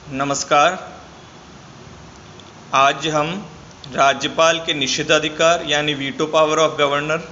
नमस्कार। आज हम राज्यपाल के निषेधाधिकार यानी वीटो पावर ऑफ गवर्नर,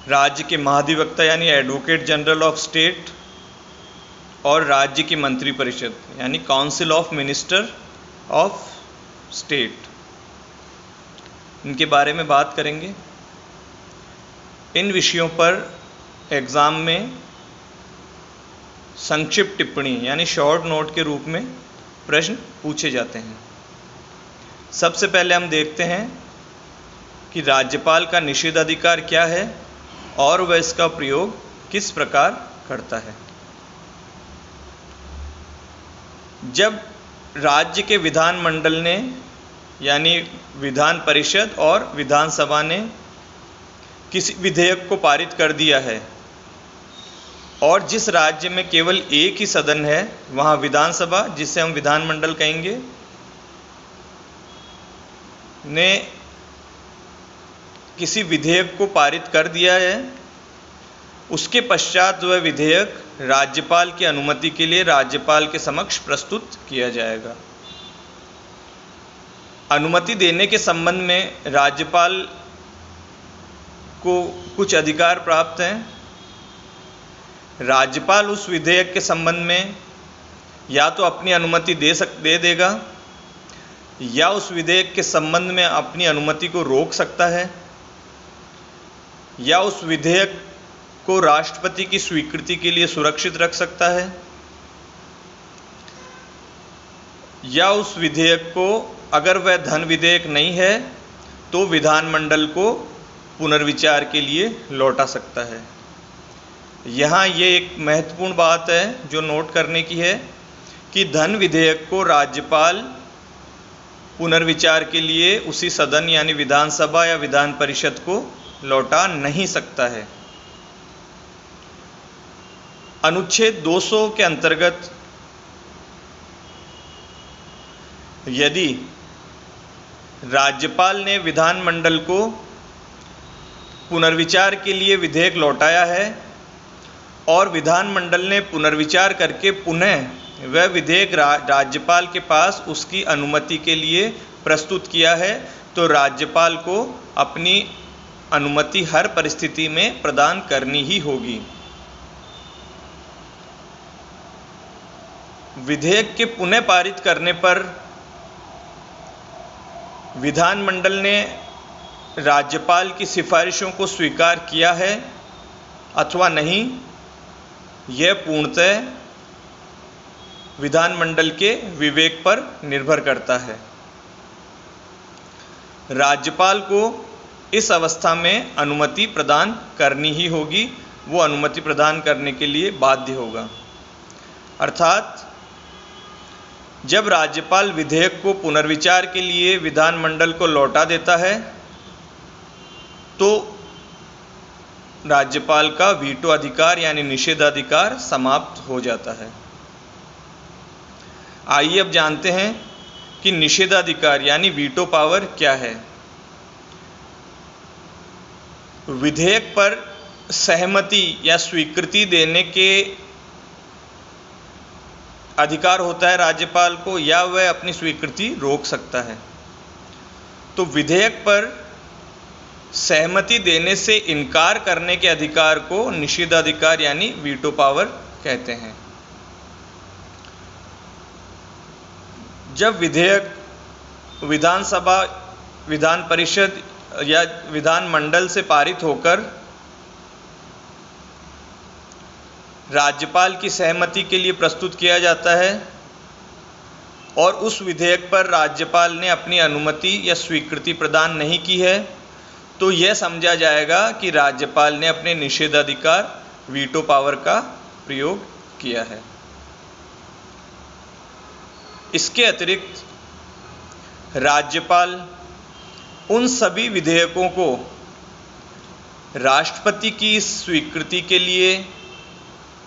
राज्य के महाधिवक्ता यानी एडवोकेट जनरल ऑफ स्टेट और राज्य की मंत्रिपरिषद यानी council of minister of state, इनके बारे में बात करेंगे। इन विषयों पर एग्ज़ाम में संक्षिप्त टिप्पणी यानी शॉर्ट नोट के रूप में प्रश्न पूछे जाते हैं। सबसे पहले हम देखते हैं कि राज्यपाल का निषेधाधिकार क्या है और वह इसका प्रयोग किस प्रकार करता है। जब राज्य के विधानमंडल ने यानी विधान परिषद और विधानसभा ने किसी विधेयक को पारित कर दिया है और जिस राज्य में केवल एक ही सदन है, वहाँ विधानसभा, जिसे हम विधानमंडल कहेंगे, ने किसी विधेयक को पारित कर दिया है, उसके पश्चात वह विधेयक राज्यपाल की अनुमति के लिए राज्यपाल के समक्ष प्रस्तुत किया जाएगा। अनुमति देने के संबंध में राज्यपाल को कुछ अधिकार प्राप्त हैं। राज्यपाल उस विधेयक के संबंध में या तो अपनी अनुमति दे देगा या उस विधेयक के संबंध में अपनी अनुमति को रोक सकता है या उस विधेयक को राष्ट्रपति की स्वीकृति के लिए सुरक्षित रख सकता है या उस विधेयक को, अगर वह धन विधेयक नहीं है, तो विधानमंडल को पुनर्विचार के लिए लौटा सकता है। यहाँ ये एक महत्वपूर्ण बात है जो नोट करने की है कि धन विधेयक को राज्यपाल पुनर्विचार के लिए उसी सदन यानी विधानसभा या विधान परिषद को लौटा नहीं सकता है। अनुच्छेद 200 के अंतर्गत यदि राज्यपाल ने विधानमंडल को पुनर्विचार के लिए विधेयक लौटाया है और विधानमंडल ने पुनर्विचार करके पुनः वह विधेयक राज्यपाल के पास उसकी अनुमति के लिए प्रस्तुत किया है, तो राज्यपाल को अपनी अनुमति हर परिस्थिति में प्रदान करनी ही होगी। विधेयक के पुनः पारित करने पर विधानमंडल ने राज्यपाल की सिफारिशों को स्वीकार किया है अथवा नहीं, यह पूर्णतः विधानमंडल के विवेक पर निर्भर करता है। राज्यपाल को इस अवस्था में अनुमति प्रदान करनी ही होगी, वो अनुमति प्रदान करने के लिए बाध्य होगा। अर्थात जब राज्यपाल विधेयक को पुनर्विचार के लिए विधानमंडल को लौटा देता है, तो राज्यपाल का वीटो अधिकार यानी निषेधाधिकार समाप्त हो जाता है। आइए अब जानते हैं कि निषेधाधिकार यानी वीटो पावर क्या है। विधेयक पर सहमति या स्वीकृति देने के अधिकार होता है राज्यपाल को, या वह अपनी स्वीकृति रोक सकता है। तो विधेयक पर सहमति देने से इनकार करने के अधिकार को निषेधाधिकार यानी वीटो पावर कहते हैं। जब विधेयक विधानसभा, विधान परिषद या विधानमंडल से पारित होकर राज्यपाल की सहमति के लिए प्रस्तुत किया जाता है और उस विधेयक पर राज्यपाल ने अपनी अनुमति या स्वीकृति प्रदान नहीं की है, तो यह समझा जाएगा कि राज्यपाल ने अपने निषेधाधिकार वीटो पावर का प्रयोग किया है। इसके अतिरिक्त राज्यपाल उन सभी विधेयकों को राष्ट्रपति की स्वीकृति के लिए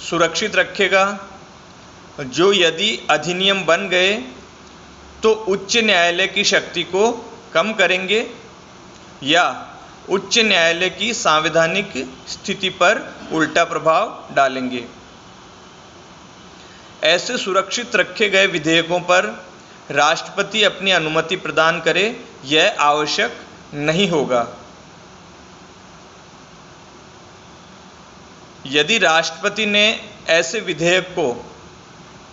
सुरक्षित रखेगा जो यदि अधिनियम बन गए तो उच्च न्यायालय की शक्ति को कम करेंगे या उच्च न्यायालय की संवैधानिक स्थिति पर उल्टा प्रभाव डालेंगे। ऐसे सुरक्षित रखे गए विधेयकों पर राष्ट्रपति अपनी अनुमति प्रदान करे, यह आवश्यक नहीं होगा। यदि राष्ट्रपति ने ऐसे विधेयक को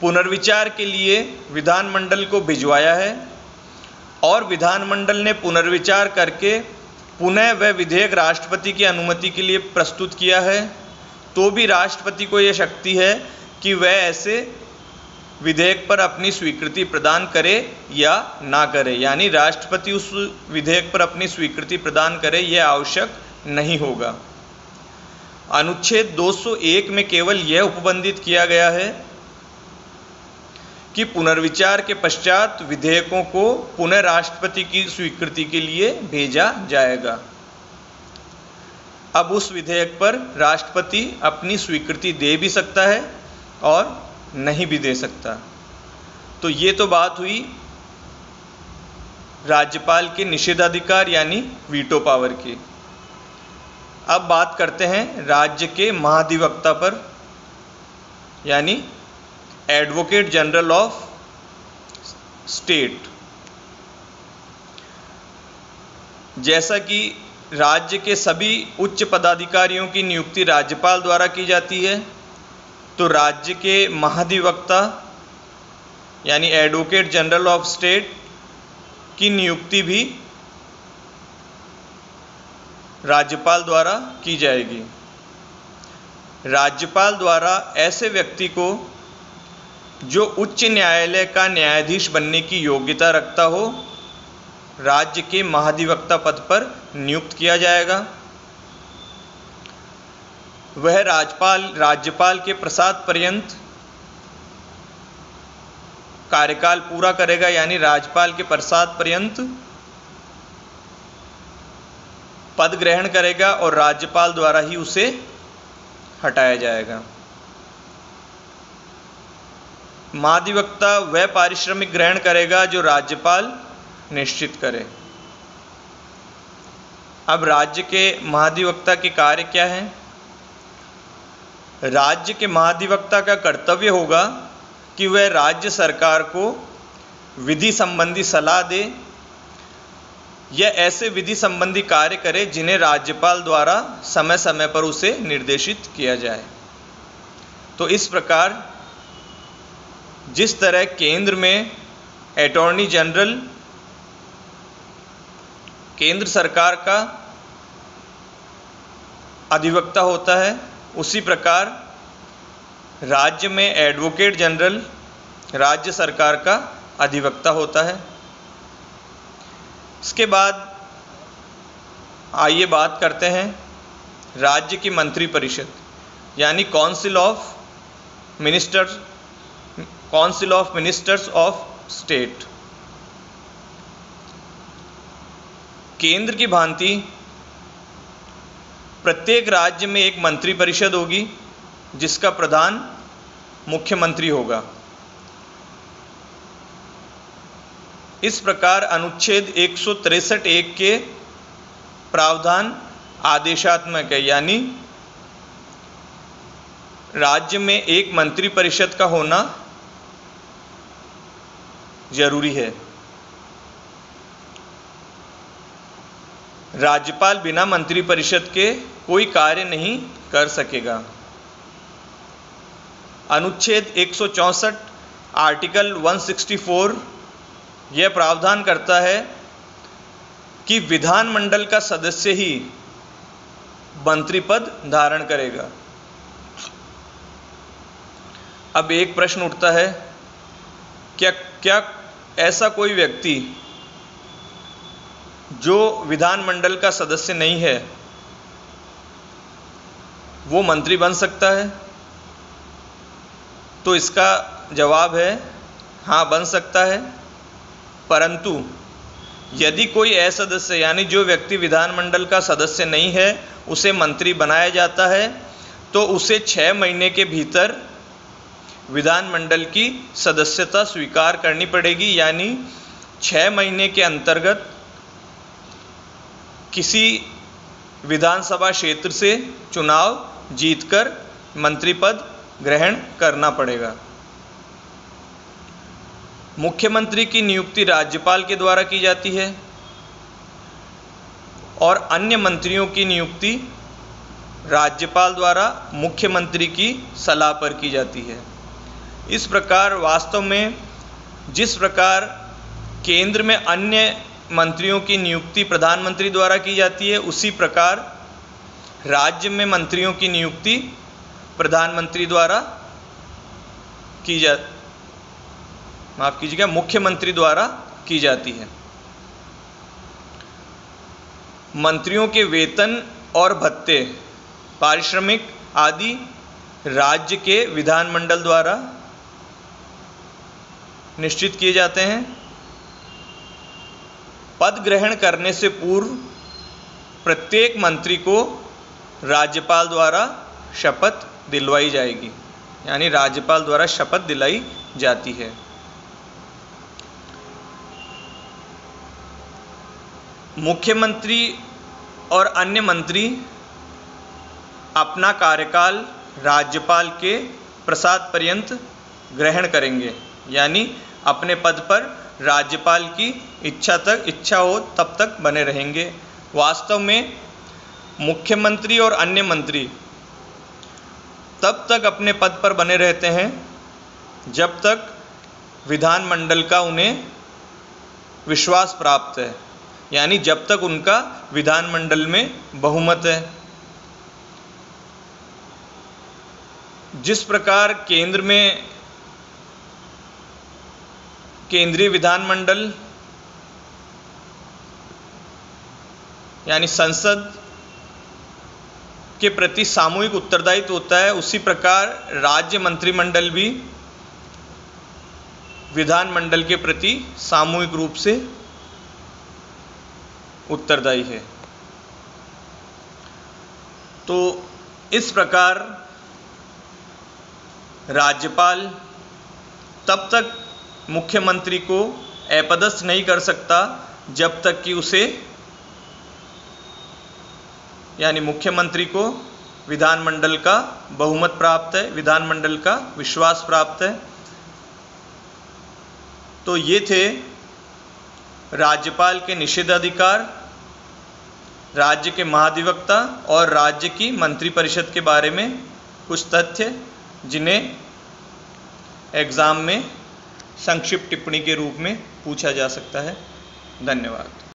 पुनर्विचार के लिए विधानमंडल को भिजवाया है और विधानमंडल ने पुनर्विचार करके पुनः वह विधेयक राष्ट्रपति की अनुमति के लिए प्रस्तुत किया है, तो भी राष्ट्रपति को यह शक्ति है कि वह ऐसे विधेयक पर अपनी स्वीकृति प्रदान करे या ना करे, यानी राष्ट्रपति उस विधेयक पर अपनी स्वीकृति प्रदान करे यह आवश्यक नहीं होगा। अनुच्छेद 201 में केवल यह उपबंधित किया गया है कि पुनर्विचार के पश्चात विधेयकों को पुनः राष्ट्रपति की स्वीकृति के लिए भेजा जाएगा। अब उस विधेयक पर राष्ट्रपति अपनी स्वीकृति दे भी सकता है और नहीं भी दे सकता। तो ये तो बात हुई राज्यपाल के निषेधाधिकार यानी वीटो पावर की। अब बात करते हैं राज्य के महाधिवक्ता पर यानी एडवोकेट जनरल ऑफ स्टेट। जैसा कि राज्य के सभी उच्च पदाधिकारियों की नियुक्ति राज्यपाल द्वारा की जाती है, तो राज्य के महाधिवक्ता यानी एडवोकेट जनरल ऑफ स्टेट की नियुक्ति भी राज्यपाल द्वारा की जाएगी। राज्यपाल द्वारा ऐसे व्यक्ति को जो उच्च न्यायालय का न्यायाधीश बनने की योग्यता रखता हो, राज्य के महाधिवक्ता पद पर नियुक्त किया जाएगा। वह राज्यपाल के प्रसाद पर्यंत कार्यकाल पूरा करेगा, यानी राज्यपाल के प्रसाद पर्यंत पद ग्रहण करेगा और राज्यपाल द्वारा ही उसे हटाया जाएगा। महाधिवक्ता वह पारिश्रमिक ग्रहण करेगा जो राज्यपाल निश्चित करे। अब राज्य के महाधिवक्ता के कार्य क्या हैं? राज्य के महाधिवक्ता का कर्तव्य होगा कि वह राज्य सरकार को विधि संबंधी सलाह दे या ऐसे विधि संबंधी कार्य करे जिन्हें राज्यपाल द्वारा समय समय पर उसे निर्देशित किया जाए। तो इस प्रकार जिस तरह केंद्र में अटॉर्नी जनरल केंद्र सरकार का अधिवक्ता होता है, उसी प्रकार राज्य में एडवोकेट जनरल राज्य सरकार का अधिवक्ता होता है। इसके बाद आइए बात करते हैं राज्य की मंत्री परिषद यानी council of ministers of state. केंद्र की भांति प्रत्येक राज्य में एक मंत्री परिषद होगी जिसका प्रधान मुख्यमंत्री होगा। इस प्रकार अनुच्छेद 163(1) के प्रावधान आदेशात्मक है, यानी राज्य में एक मंत्री परिषद का होना जरूरी है। राज्यपाल बिना मंत्री परिषद के कोई कार्य नहीं कर सकेगा। अनुच्छेद 164 आर्टिकल 164 यह प्रावधान करता है कि विधानमंडल का सदस्य ही मंत्री पद धारण करेगा। अब एक प्रश्न उठता है, क्या ऐसा कोई व्यक्ति जो विधानमंडल का सदस्य नहीं है वो मंत्री बन सकता है? तो इसका जवाब है हाँ, बन सकता है, परंतु यदि कोई असदस्य यानी जो व्यक्ति विधानमंडल का सदस्य नहीं है उसे मंत्री बनाया जाता है तो उसे 6 महीने के भीतर विधानमंडल की सदस्यता स्वीकार करनी पड़ेगी। यानी 6 महीने के अंतर्गत किसी विधानसभा क्षेत्र से चुनाव जीतकर मंत्री पद ग्रहण करना पड़ेगा। मुख्यमंत्री की नियुक्ति राज्यपाल के द्वारा की जाती है और अन्य मंत्रियों की नियुक्ति राज्यपाल द्वारा मुख्यमंत्री की सलाह पर की जाती है। इस प्रकार वास्तव में जिस प्रकार केंद्र में अन्य मंत्रियों की नियुक्ति प्रधानमंत्री द्वारा की जाती है, उसी प्रकार राज्य में मंत्रियों की नियुक्ति प्रधानमंत्री द्वारा मुख्यमंत्री द्वारा की जाती है। मंत्रियों के वेतन और भत्ते, पारिश्रमिक आदि राज्य के विधानमंडल द्वारा निश्चित किए जाते हैं। पद ग्रहण करने से पूर्व प्रत्येक मंत्री को राज्यपाल द्वारा शपथ दिलवाई जाएगी, यानी राज्यपाल द्वारा शपथ दिलाई जाती है। मुख्यमंत्री और अन्य मंत्री अपना कार्यकाल राज्यपाल के प्रसाद पर्यंत ग्रहण करेंगे, यानी अपने पद पर राज्यपाल की इच्छा हो तब तक बने रहेंगे। वास्तव में मुख्यमंत्री और अन्य मंत्री तब तक अपने पद पर बने रहते हैं जब तक विधानमंडल का उन्हें विश्वास प्राप्त है, यानी जब तक उनका विधानमंडल में बहुमत है। जिस प्रकार केंद्र में केंद्रीय विधानमंडल यानी संसद के प्रति सामूहिक उत्तरदायित्व होता है, उसी प्रकार राज्य मंत्रिमंडल भी विधानमंडल के प्रति सामूहिक रूप से उत्तरदायी है। तो इस प्रकार राज्यपाल तब तक मुख्यमंत्री को अपदस्थ नहीं कर सकता जब तक कि उसे यानी मुख्यमंत्री को विधानमंडल का बहुमत प्राप्त है, विधानमंडल का विश्वास प्राप्त है। तो ये थे राज्यपाल के निषेधाधिकार, राज्य के महाधिवक्ता और राज्य की मंत्रिपरिषद के बारे में कुछ तथ्य जिन्हें एग्ज़ाम में संक्षिप्त टिप्पणी के रूप में पूछा जा सकता है। धन्यवाद।